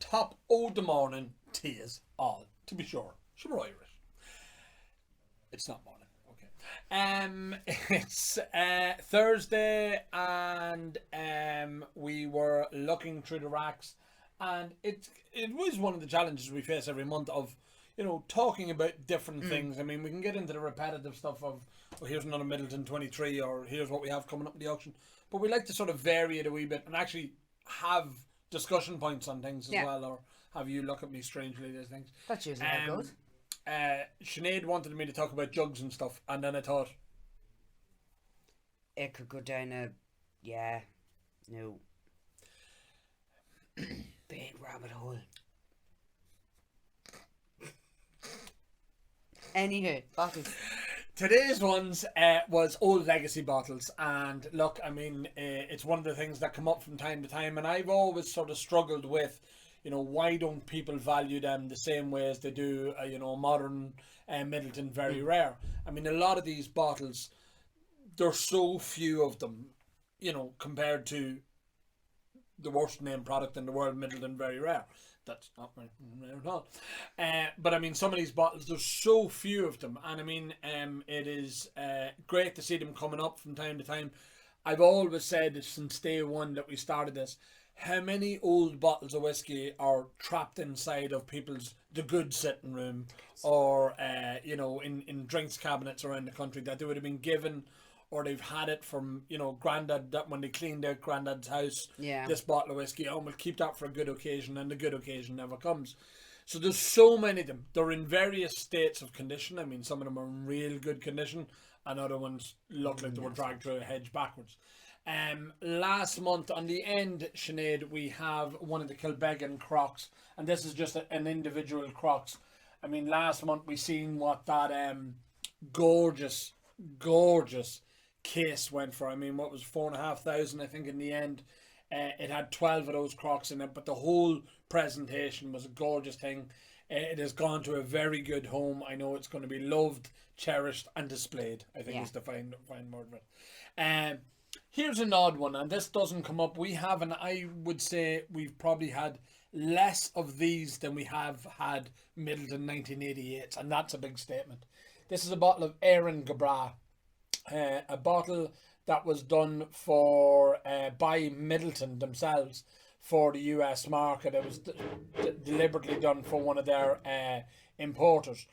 top of the morning to yous all, to be sure. Sure, we're Irish. It's not morning. It's Thursday, and we were looking through the racks, and it was one of the challenges we face every month of, talking about different things. I mean, we can get into the repetitive stuff of, well, here's another Middleton 23, or here's what we have coming up in the auction, but we like to sort of vary it a wee bit and actually have discussion points on things as well, or have you look at me strangely as things. That's usually how it goes. Sinead wanted me to talk about jugs and stuff, and then I thought it could go down a big rabbit hole. Anywho, bottles. Today's ones was old legacy bottles, and look, I mean, it's one of the things that come up from time to time, and I've always sort of struggled with, why don't people value them the same way as they do, modern Middleton very rare. I mean, a lot of these bottles, there's so few of them, compared to the worst named product in the world, Middleton very rare. That's not rare at all. But I mean, some of these bottles, there's so few of them, and I mean, it is great to see them coming up from time to time. I've always said since day one that we started this, how many old bottles of whiskey are trapped inside of the good sitting room, or in drinks cabinets around the country that they would have been given, or they've had it from granddad, that when they cleaned out granddad's house, this bottle of whiskey, we'll keep that for a good occasion, and the good occasion never comes. So there's so many of them. They're in various states of condition. I mean, some of them are in real good condition, and other ones look like they were dragged through a hedge backwards. Last month on the end, Sinead, we have one of the Kilbeggan crocks, and this is just an individual crocks. I mean, last month we seen what that gorgeous case went for. I mean, what was 4,500, I think, in the end. It had 12 of those crocks in it, but the whole presentation was a gorgeous thing. It has gone to a very good home. I know it's going to be loved, cherished, and displayed, I think is the fine word of it. Here's an odd one, and this doesn't come up. We have, and I would say we've probably had less of these than we have had Middleton 1988, and that's a big statement. This is a bottle of Aaron Gabra, a bottle that was done by Middleton themselves for the US market. It was deliberately done for one of their importers.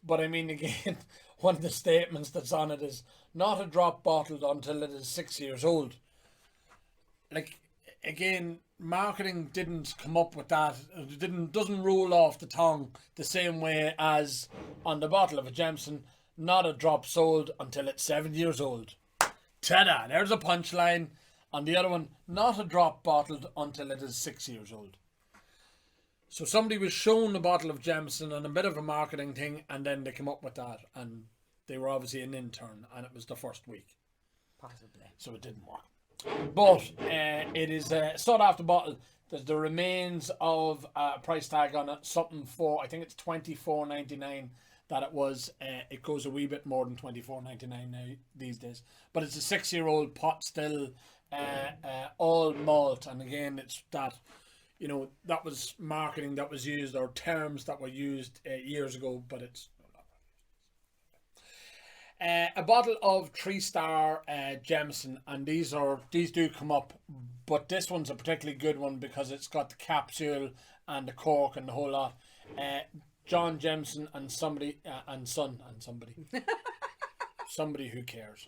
But I mean, again, one of the statements that's on it is not a drop bottled until it is 6 years old. Like, again, marketing didn't come up with that. It doesn't roll off the tongue the same way as on the bottle of a Jameson, not a drop sold until it's 7 years old. Ta-da! There's a punchline. On the other one, not a drop bottled until it is 6 years old. So somebody was shown a bottle of Jameson and a bit of a marketing thing, and then they came up with that, and they were obviously an intern, and it was the first week. Possibly. So it didn't work. But it is a sought-after bottle. There's the remains of a price tag on it, something for, I think it's $24.99 that it was. It goes a wee bit more than $24.99 now these days. But it's a 6-year-old pot still, all malt, and again, it's that... that was marketing that was used, or terms that were used years ago, but it's a bottle of 3-star Jameson, and these do come up, but this one's a particularly good one because it's got the capsule and the cork and the whole lot. John Jameson and somebody somebody who cares.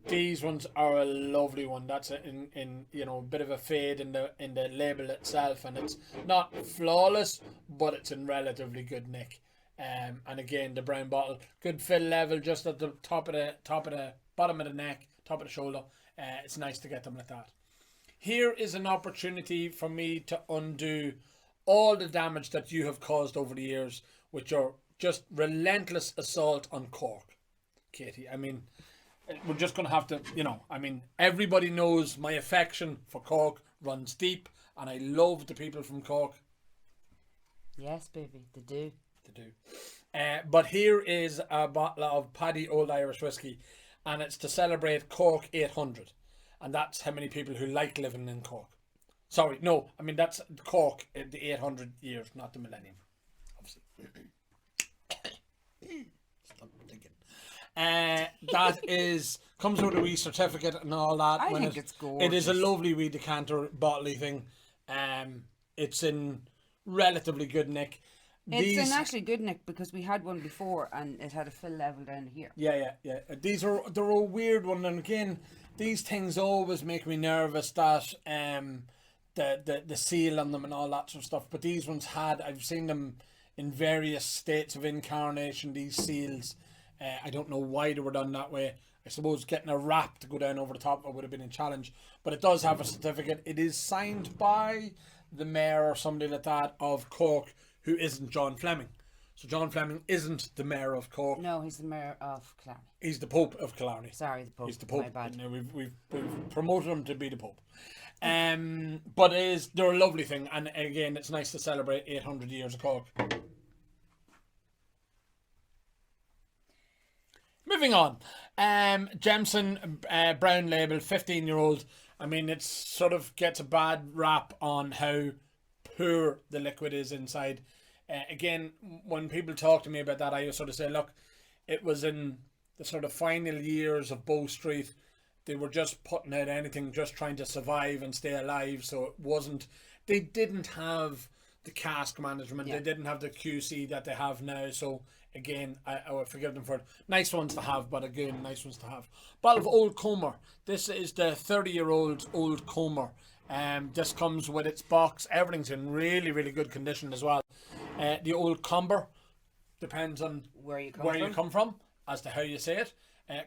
These ones are a lovely one. That's in a bit of a fade in the label itself, and it's not flawless, but it's in relatively good nick. And again, the brown bottle, good fill level, just at the top of the bottom of the neck, top of the shoulder. It's nice to get them like that. Here is an opportunity for me to undo all the damage that you have caused over the years with your just relentless assault on Cork, Katie. I mean, we're just going to have to, everybody knows my affection for Cork runs deep, and I love the people from Cork. Yes, baby, they do. They do. But here is a bottle of Paddy Old Irish Whiskey, and it's to celebrate Cork 800. And that's how many people who like living in Cork. Sorry, no. I mean, that's Cork, the 800 years, not the millennium. Obviously. Stop thinking. That is comes with a wee certificate and all that. I think it's gorgeous. It is a lovely wee decanter bottle thing. It's in relatively good nick. It's in actually good nick because we had one before and it had a fill level down here. Yeah. They're a weird one, and again, these things always make me nervous that the seal on them and all that sort of stuff. But these ones I've seen them in various states of incarnation. These seals, I don't know why they were done that way. I suppose getting a wrap to go down over the top of it would have been a challenge. But it does have a certificate. It is signed by the mayor or somebody like that of Cork, who isn't John Fleming. So John Fleming isn't the mayor of Cork. No, he's the mayor of Killarney. He's the Pope of Killarney. Sorry, the Pope. He's the Pope. My bad. No, we've promoted him to be the Pope. But they're a lovely thing, and again, it's nice to celebrate 800 years of Cork. Moving on, Jameson brown label, 15-year-old. I mean, it sort of gets a bad rap on how poor the liquid is inside. Again, when people talk to me about that, I sort of say, look, it was in the sort of final years of Bow Street. They were just putting out anything, just trying to survive and stay alive. So it wasn't, they didn't have the cask management. Yeah. They didn't have the QC that they have now. So again, I would forgive them for it. Nice ones to have, but again, nice ones to have. Bottle of Old Comer. This is the 30-year-old Old Comer. This comes with its box. Everything's in really, really good condition as well. The Old Comber, depends on where you come from as to how you say it.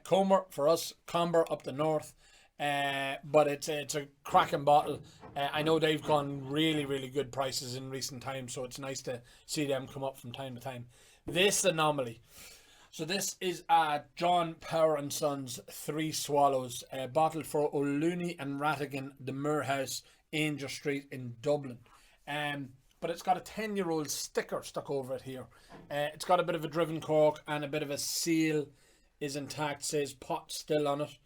Comer for us, Comber up the north. But it's a cracking bottle. I know they've gone really, really good prices in recent times, so it's nice to see them come up from time to time. This anomaly. So this is John Power and Sons 3 Swallows, bottled for O'Looney and Rattigan, the Moor House, Angel Street in Dublin. But it's got a 10-year-old sticker stuck over it here. It's got a bit of a driven cork and a bit of a seal is intact, says pot still on it.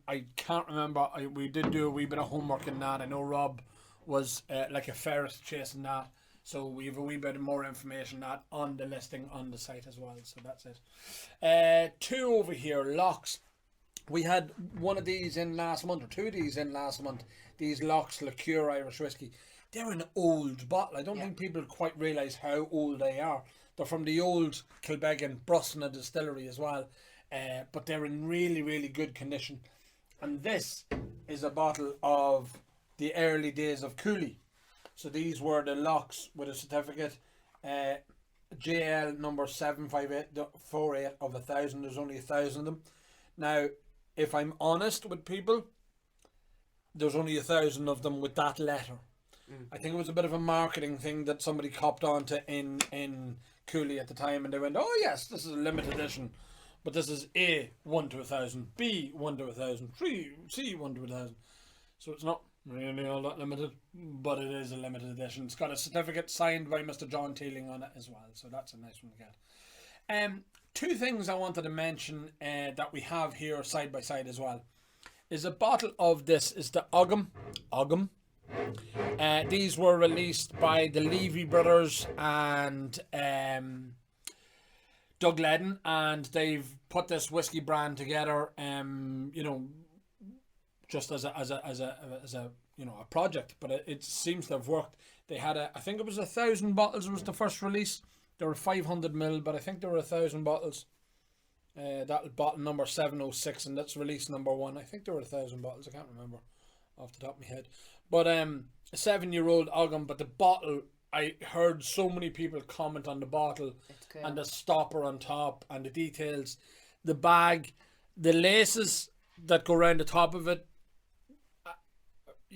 I can't remember. We did do a wee bit of homework in that. I know Rob was like a ferret chasing that. So we have a wee bit more information that on the listing on the site as well. So that's it. 2 over here, locks. We had one of these in last month, or 2 of these in last month. These locks liqueur Irish whiskey. They're an old bottle. I don't think people quite realise how old they are. They're from the old Kilbeggan Brusna distillery as well. But they're in really, really good condition. And this is a bottle of the early days of Cooley. So these were the locks with a certificate. JL number 75848 of 1,000. There's only 1,000 of them. Now, if I'm honest with people, there's only 1,000 of them with that letter. I think it was a bit of a marketing thing that somebody copped onto in Cooley at the time, and they went, oh yes, this is a limited edition. But this is A, 1 to 1,000, B, 1 to 1,000, C, 1 to 1,000. So it's not really all that limited, but it is a limited edition. It's got a certificate signed by Mr. John Teeling on it as well, so that's a nice one to get. 2 things I wanted to mention that we have here side by side as well. Is a bottle of this, is the Ogham. These were released by the Levy brothers and Doug Ledden, and they've put this whiskey brand together, you know, just as a you know, a project, but it seems to have worked. They had I think it was 1,000 bottles was the first release. There were 500 ml, but I think there were 1,000 bottles. That bottle number 706, and that's release number 1. I think there were 1,000 bottles. I can't remember off the top of my head. But a 7-year-old Ogham, but the bottle, I heard so many people comment on the bottle and the stopper on top and the details, the bag, the laces that go around the top of it.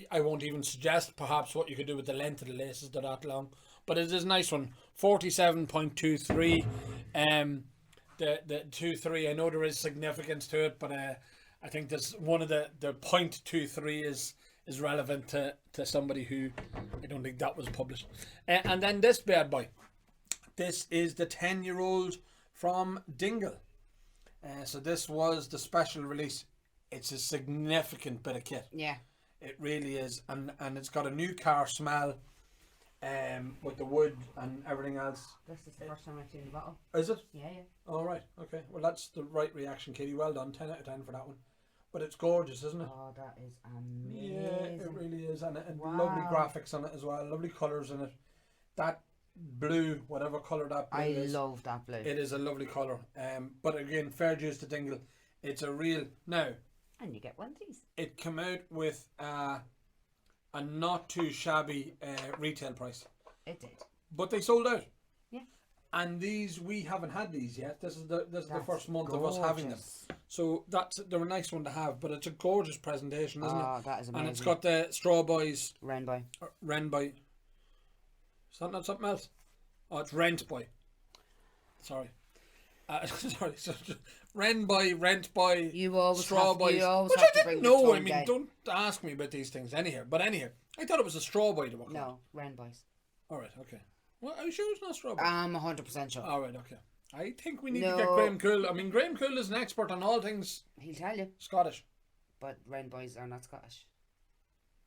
I won't even suggest perhaps what you could do with the length of the laces. They're that long, but it is a nice one. 47.23. The 23. I know there is significance to it, but I think this one of the .23 is relevant to somebody who I don't think that was published. And then this bad boy. This is the 10-year-old from Dingle. So this was the special release. It's a significant bit of kit. Yeah. It really is, and it's got a new car smell, with the wood and everything else. This is the first time I've seen the bottle. Is it? Yeah, yeah. All right. Okay. Well, that's the right reaction, Katie. Well done. 10 out of 10 for that one. But it's gorgeous, isn't it? Oh, that is amazing. Yeah, it really is, and Wow. lovely graphics on it as well. Lovely colours in it. That blue, whatever colour that blue is, love that blue. it is a lovely colour. But again, fair dues to Dingle. It's a real now. And you get one of these. It came out with a not too shabby retail price, It did. but they sold out. Yeah. And these, we haven't had these yet. This is the That's first month of us having them. gorgeous. So they're a nice one to have. But it's a gorgeous presentation, isn't it? Oh, that is amazing. And it's got the Straw Boys. Rainbow. Renboy. Is that not something else? Oh, it's Rent Boy. Sorry. Sorry. Renboy, Rent Boy, You always Straw have, Boys. you always Which have I to bring didn't the know. I tongue mean, down. don't ask me about these things anyhow. But anyhow, I thought it was a Straw Boy. No, rainbows. Alright, okay. Well, are you sure it's not Straw Boy? I'm 100% sure. Alright, okay. I think we need to No. get Graham Cool. I mean, Graham Cool is an expert on all things He'll tell you. Scottish. But rainbows are not Scottish.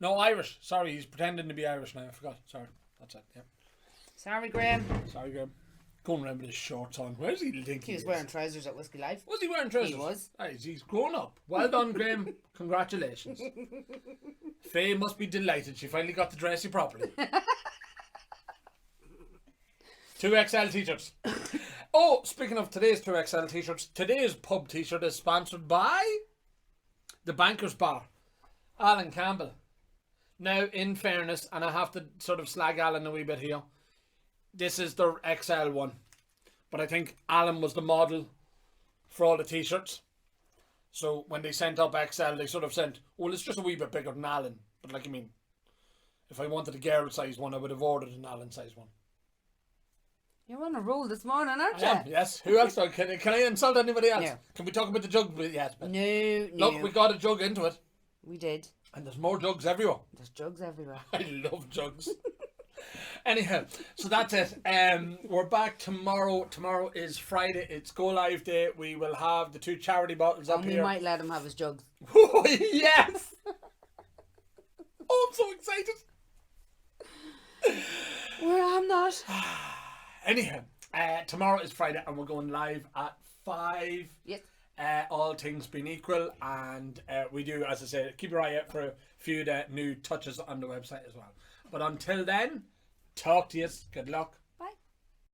No, Irish. Sorry, he's pretending to be Irish now. I forgot. Sorry. That's it. Yeah. Sorry, Graham. Sorry, Graham. Going around with his shorts on. Where does he think He was wearing trousers at Whiskey Live. Was he wearing trousers? He was. Ah, he's grown up. Well done, Graham. Congratulations. Faye must be delighted. She finally got to dress you properly. 2XL t-shirts. Oh, speaking of today's 2XL t-shirts, today's pub t-shirt is sponsored by the Bankers Bar. Alan Campbell. Now, in fairness, and I have to sort of slag Alan a wee bit here, this is their XL one. But I think Alan was the model for all the t-shirts. So when they sent up XL, they sort of sent, well, it's just a wee bit bigger than Alan. But like, I mean, if I wanted a girl size one, I would have ordered an Alan size one. You're on a roll this morning, aren't I am, you? yes. Who else? Can I insult anybody else? No. Can we talk about the jug? Yes. But No. look, we got a jug into it. We did. And there's more jugs everywhere. There's jugs everywhere. I love jugs. Anyhow, so that's it. We're back tomorrow. Tomorrow is Friday. It's Go Live Day. We will have the 2 charity bottles up And we here. might let him have his jugs. Oh, yes! Oh, I'm so excited. Well, I'm not. Anyhow, tomorrow is Friday and we're going live at 5. Yes. All things being equal, and we do, as I said, keep your eye out for a few new touches on the website as well. But until then, talk to you. Good luck.